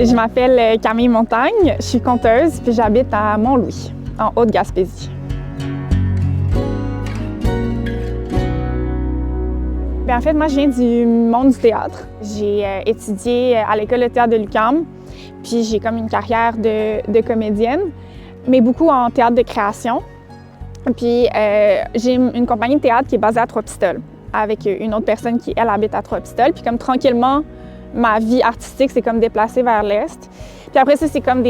Je m'appelle Camille Montagne, je suis conteuse puis j'habite à Mont-Louis, en Haute-Gaspésie. En fait, moi, je viens du monde du théâtre. J'ai étudié à l'École de théâtre de l'UQAM, puis j'ai comme une carrière de comédienne, mais beaucoup en théâtre de création. Puis j'ai une compagnie de théâtre qui est basée à Trois-Pistoles, avec une autre personne qui, elle, habite à Trois-Pistoles. Puis comme tranquillement, ma vie artistique s'est comme déplacée vers l'Est. Puis après ça, c'est comme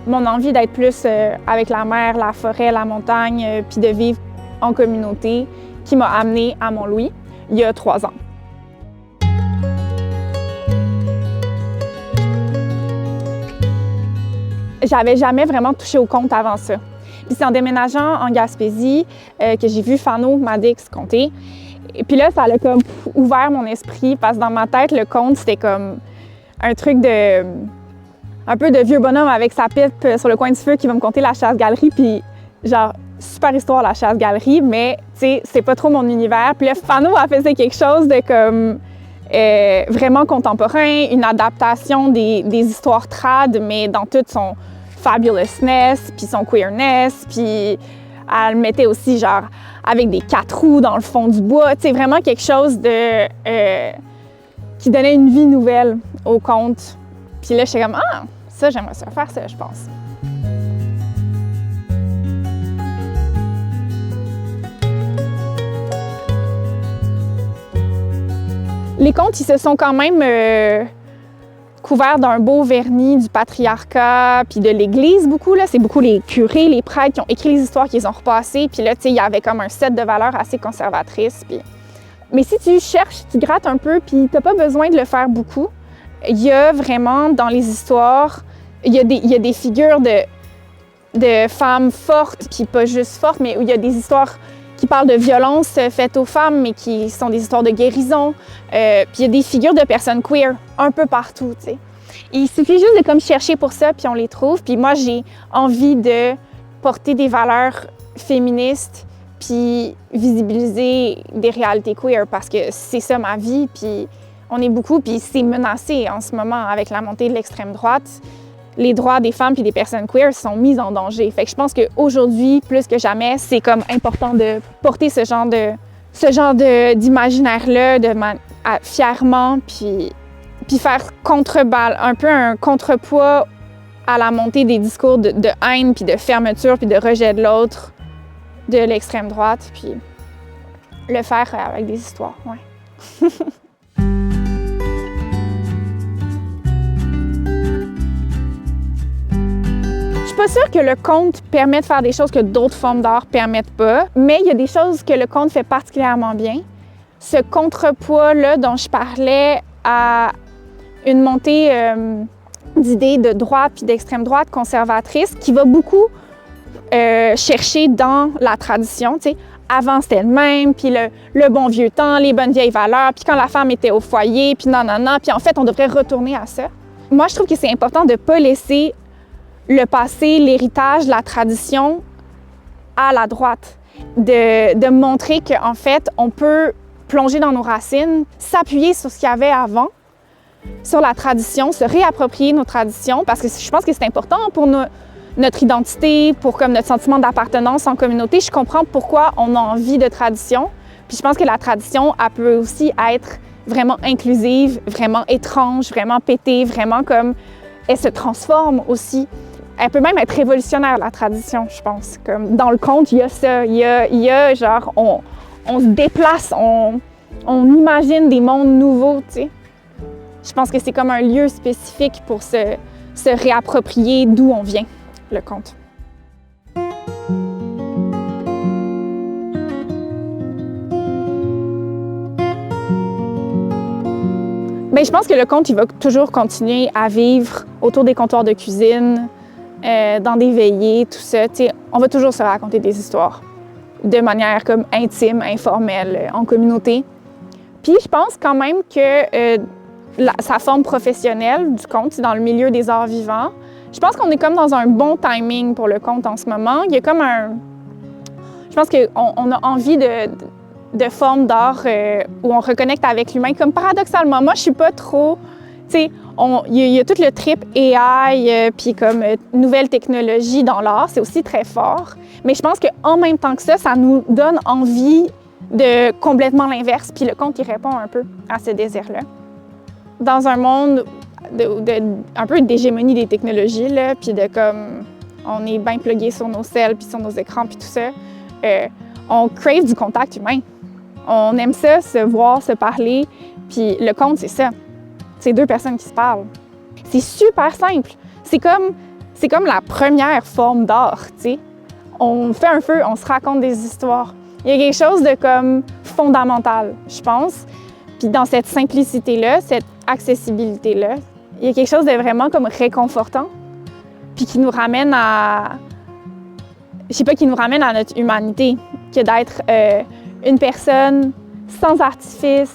mon envie d'être plus avec la mer, la forêt, la montagne, puis de vivre en communauté qui m'a amenée à Mont-Louis il y a 3 ans. J'avais jamais vraiment touché au conte avant ça. Puis c'est en déménageant en Gaspésie que j'ai vu Fano Madix conter. Et puis là, ça a comme ouvert mon esprit parce que dans ma tête, le conte, c'était comme un truc un peu de vieux bonhomme avec sa pipe sur le coin du feu qui va me conter la chasse-galerie. Puis genre, super histoire la chasse-galerie, mais tu sais, c'est pas trop mon univers. Puis là, Fano a fait quelque chose de comme vraiment contemporain, une adaptation des histoires trad, mais dans toute son fabulousness, puis son queerness, puis elle mettait aussi genre avec des 4 roues dans le fond du bois, tu sais, vraiment quelque chose de qui donnait une vie nouvelle au conte. Puis là, j'étais comme ah, ça j'aimerais ça faire ça, je pense. Les contes, ils se sont quand même couverts d'un beau vernis du patriarcat puis de l'Église beaucoup. C'est beaucoup les curés, les prêtres qui ont écrit les histoires, qui les ont repassées. Puis là, tu sais, il y avait comme un set de valeurs assez conservatrices. Puis... Mais si tu cherches, tu grattes un peu, puis t'as pas besoin de le faire beaucoup. Il y a vraiment, dans les histoires, il y a des figures de femmes fortes, puis pas juste fortes, mais où il y a des histoires qui parlent de violences faites aux femmes, mais qui sont des histoires de guérison. Puis il y a des figures de personnes queer un peu partout, tu sais. Il suffit juste de comme chercher pour ça, puis on les trouve. Puis moi, j'ai envie de porter des valeurs féministes, puis visibiliser des réalités queer, parce que c'est ça ma vie, puis on est beaucoup, puis c'est menacé en ce moment avec la montée de l'extrême droite. Les droits des femmes et des personnes queer sont mis en danger. Fait que je pense qu'aujourd'hui, plus que jamais, c'est comme important de porter ce genre d'imaginaire-là fièrement, puis faire un peu un contrepoids à la montée des discours de haine, puis de fermeture, puis de rejet de l'autre, de l'extrême droite, puis le faire avec des histoires, ouais. Je suis pas sûre que le conte permet de faire des choses que d'autres formes d'art permettent pas, mais il y a des choses que le conte fait particulièrement bien. Ce contrepoids-là dont je parlais à une montée d'idées de droite puis d'extrême droite conservatrice qui va beaucoup chercher dans la tradition, tu sais. Avant, c'était le même, puis le bon vieux temps, les bonnes vieilles valeurs, puis quand la femme était au foyer, puis non, puis en fait, on devrait retourner à ça. Moi, je trouve que c'est important de pas laisser le passé, l'héritage, la tradition à la droite. De montrer qu'en fait, on peut plonger dans nos racines, s'appuyer sur ce qu'il y avait avant, sur la tradition, se réapproprier nos traditions, parce que je pense que c'est important pour notre identité, pour comme notre sentiment d'appartenance en communauté. Je comprends pourquoi on a envie de tradition. Puis je pense que la tradition, elle peut aussi être vraiment inclusive, vraiment étrange, vraiment pétée, vraiment comme... Elle se transforme aussi. Elle peut même être révolutionnaire, la tradition, je pense. Comme dans le conte, il y a ça. Il y a genre, on se déplace, on imagine des mondes nouveaux, tu sais. Je pense que c'est comme un lieu spécifique pour se réapproprier d'où on vient, le conte. Bien, je pense que le conte, il va toujours continuer à vivre autour des comptoirs de cuisine, dans des veillées, tout ça. T'sais, on va toujours se raconter des histoires de manière comme intime, informelle, en communauté. Puis je pense quand même que sa forme professionnelle du conte, dans le milieu des arts vivants, je pense qu'on est comme dans un bon timing pour le conte en ce moment. Il y a comme je pense qu'on a envie de formes d'art où on reconnecte avec l'humain. Comme paradoxalement, moi, je suis pas trop Tu sais, il y a tout le trip AI, puis comme nouvelle technologie dans l'art, c'est aussi très fort. Mais je pense qu'en même temps que ça nous donne envie de complètement l'inverse. Puis le conte, il répond un peu à ce désir-là. Dans un monde un peu d'hégémonie des technologies, là, puis de comme on est bien plugué sur nos celles, puis sur nos écrans, puis tout ça, on crave du contact humain. On aime ça, se voir, se parler, puis le conte, c'est ça. C'est deux personnes qui se parlent. C'est super simple. C'est comme la première forme d'art, tu sais. On fait un feu, on se raconte des histoires. Il y a quelque chose de comme fondamental, je pense. Puis dans cette simplicité-là, cette accessibilité-là, il y a quelque chose de vraiment comme réconfortant, puis qui nous ramène à... Je sais pas, qui nous ramène à notre humanité, que d'être une personne sans artifice,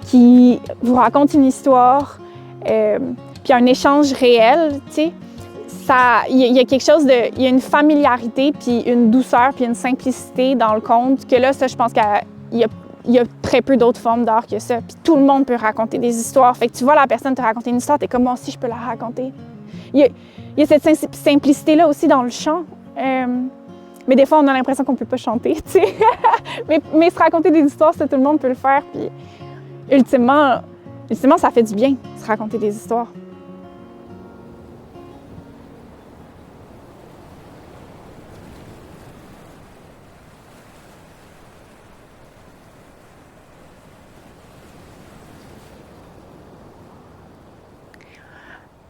qui vous raconte une histoire, puis un échange réel, tu sais. Il y a quelque chose de... Il y a une familiarité, puis une douceur, puis une simplicité dans le conte, que là, ça, je pense qu'il y a très peu d'autres formes d'art que ça. Puis tout le monde peut raconter des histoires. Fait que tu vois la personne te raconter une histoire, t'es comme, moi aussi, je peux la raconter. Il y a cette simplicité-là aussi dans le chant. Mais des fois, on a l'impression qu'on peut pas chanter, tu sais. mais se raconter des histoires, ça, tout le monde peut le faire. Puis ultimement, ça fait du bien, se raconter des histoires.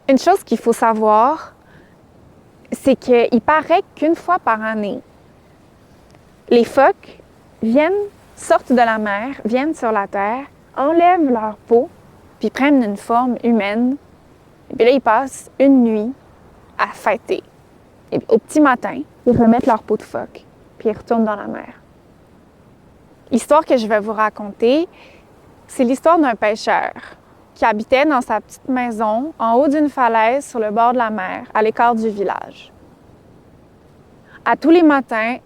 Une chose qu'il faut savoir, c'est qu'il paraît qu'une fois par année, les phoques sortent de la mer, viennent sur la terre, enlèvent leur peau, puis prennent une forme humaine. Et puis là, ils passent une nuit à fêter. Et puis, au petit matin, ils remettent leur peau de phoque, puis ils retournent dans la mer. L'histoire que je vais vous raconter, c'est l'histoire d'un pêcheur qui habitait dans sa petite maison en haut d'une falaise sur le bord de la mer, à l'écart du village. À tous les matins,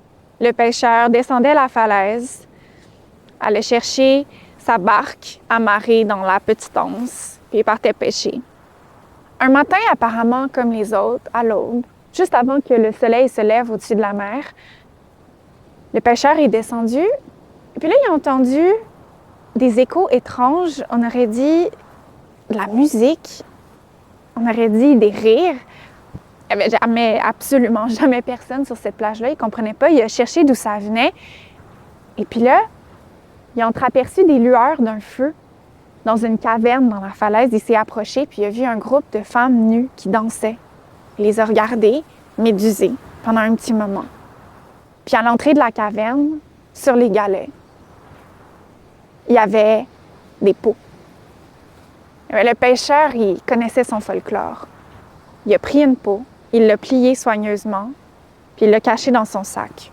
le pêcheur descendait la falaise, allait chercher sa barque amarrée dans la petite anse, puis il partait pêcher. Un matin, apparemment comme les autres, à l'aube, juste avant que le soleil se lève au-dessus de la mer, le pêcheur est descendu, et puis là, il a entendu des échos étranges, on aurait dit de la musique, on aurait dit des rires. Il n'y avait absolument jamais personne sur cette plage-là. Il ne comprenait pas. Il a cherché d'où ça venait. Et puis là, il a entreaperçu des lueurs d'un feu dans une caverne dans la falaise. Il s'est approché, puis il a vu un groupe de femmes nues qui dansaient. Il les a regardées, médusées, pendant un petit moment. Puis à l'entrée de la caverne, sur les galets, il y avait des pots. Le pêcheur, il connaissait son folklore. Il a pris une peau, il l'a pliée soigneusement, puis il l'a cachée dans son sac.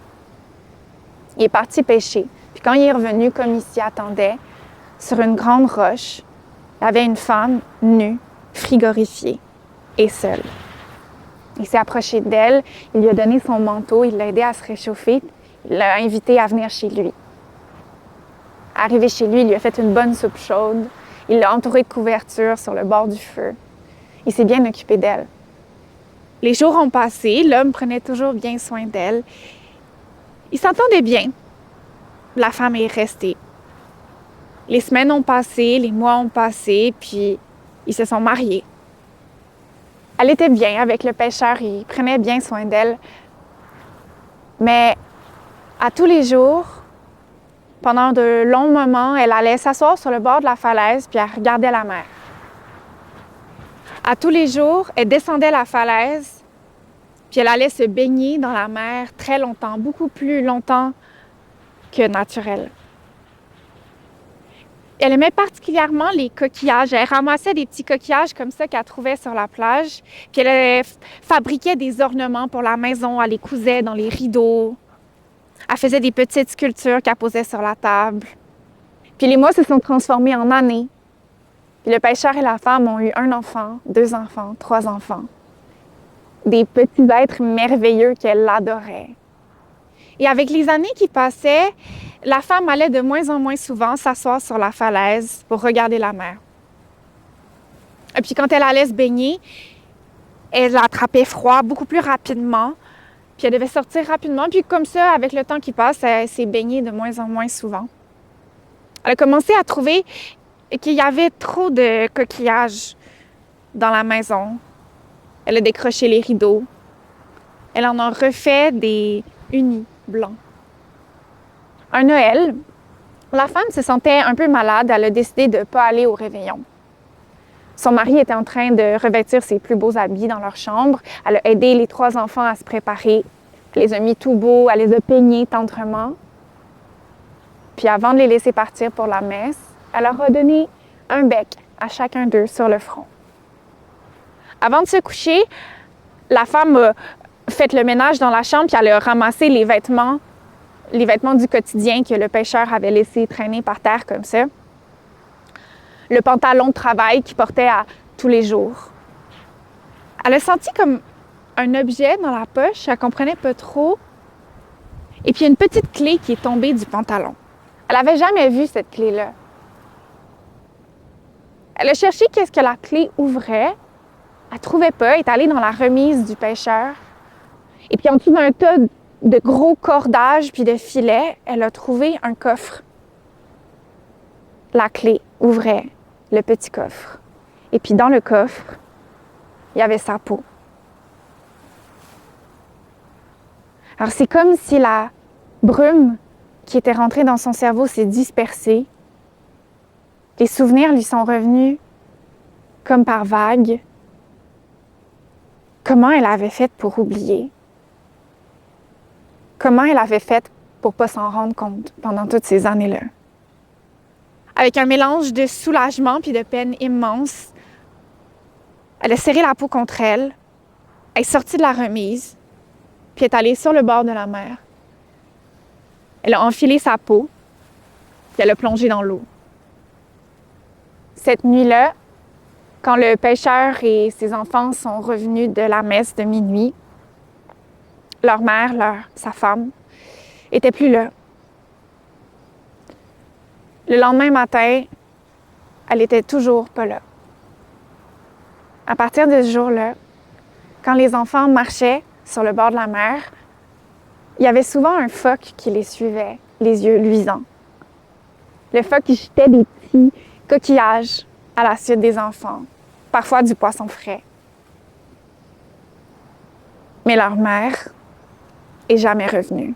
Il est parti pêcher. Puis quand il est revenu, comme il s'y attendait, sur une grande roche, il y avait une femme nue, frigorifiée et seule. Il s'est approché d'elle, il lui a donné son manteau, il l'a aidé à se réchauffer, il l'a invité à venir chez lui. Arrivé chez lui, il lui a fait une bonne soupe chaude, il l'a entourée de couvertures sur le bord du feu. Il s'est bien occupé d'elle. Les jours ont passé, l'homme prenait toujours bien soin d'elle. Ils s'entendaient bien. La femme est restée. Les semaines ont passé, les mois ont passé, puis ils se sont mariés. Elle était bien avec le pêcheur, il prenait bien soin d'elle. Mais à tous les jours, pendant de longs moments, elle allait s'asseoir sur le bord de la falaise puis elle regardait la mer. À tous les jours, elle descendait la falaise puis elle allait se baigner dans la mer très longtemps, beaucoup plus longtemps que naturel. Elle aimait particulièrement les coquillages. Elle ramassait des petits coquillages comme ça qu'elle trouvait sur la plage. Puis elle fabriquait des ornements pour la maison. Elle les cousait dans les rideaux. Elle faisait des petites sculptures qu'elle posait sur la table. Puis les mois se sont transformés en années. Puis le pêcheur et la femme ont eu 1 enfant, 2 enfants, 3 enfants. Des petits êtres merveilleux qu'elle adorait. Et avec les années qui passaient, la femme allait de moins en moins souvent s'asseoir sur la falaise pour regarder la mer. Et puis quand elle allait se baigner, elle attrapait froid beaucoup plus rapidement. Puis elle devait sortir rapidement. Puis comme ça, avec le temps qui passe, elle s'est baignée de moins en moins souvent. Elle a commencé à trouver qu'il y avait trop de coquillages dans la maison. Elle a décroché les rideaux. Elle en a refait des unis blancs. Un Noël, la femme se sentait un peu malade. Elle a décidé de ne pas aller au réveillon. Son mari était en train de revêtir ses plus beaux habits dans leur chambre. Elle a aidé les 3 enfants à se préparer. Elle les a mis tout beaux, elle les a peignés tendrement. Puis avant de les laisser partir pour la messe, elle leur a donné un bec à chacun d'eux sur le front. Avant de se coucher, la femme a fait le ménage dans la chambre puis elle a ramassé les vêtements du quotidien que le pêcheur avait laissé traîner par terre comme ça. Le pantalon de travail qu'il portait à tous les jours. Elle a senti comme un objet dans la poche, elle ne comprenait pas trop. Et puis, il y a une petite clé qui est tombée du pantalon. Elle n'avait jamais vu cette clé-là. Elle a cherché qu'est-ce que la clé ouvrait. Elle ne trouvait pas, elle est allée dans la remise du pêcheur. Et puis, en dessous d'un tas de gros cordages puis de filets, elle a trouvé un coffre. La clé ouvrait le petit coffre. Et puis dans le coffre, il y avait sa peau. Alors c'est comme si la brume qui était rentrée dans son cerveau s'est dispersée. Les souvenirs lui sont revenus comme par vagues. Comment elle avait fait pour oublier? Comment elle avait fait pour ne pas s'en rendre compte pendant toutes ces années-là? Avec un mélange de soulagement puis de peine immense, elle a serré la peau contre elle, elle est sortie de la remise, puis est allée sur le bord de la mer. Elle a enfilé sa peau, puis elle a plongé dans l'eau. Cette nuit-là, quand le pêcheur et ses enfants sont revenus de la messe de minuit, leur mère, sa femme, était plus là. Le lendemain matin, elle était toujours pas là. À partir de ce jour-là, quand les enfants marchaient sur le bord de la mer, il y avait souvent un phoque qui les suivait, les yeux luisants. Le phoque qui jetait des petits coquillages à la suite des enfants, parfois du poisson frais. Mais leur mère est jamais revenue.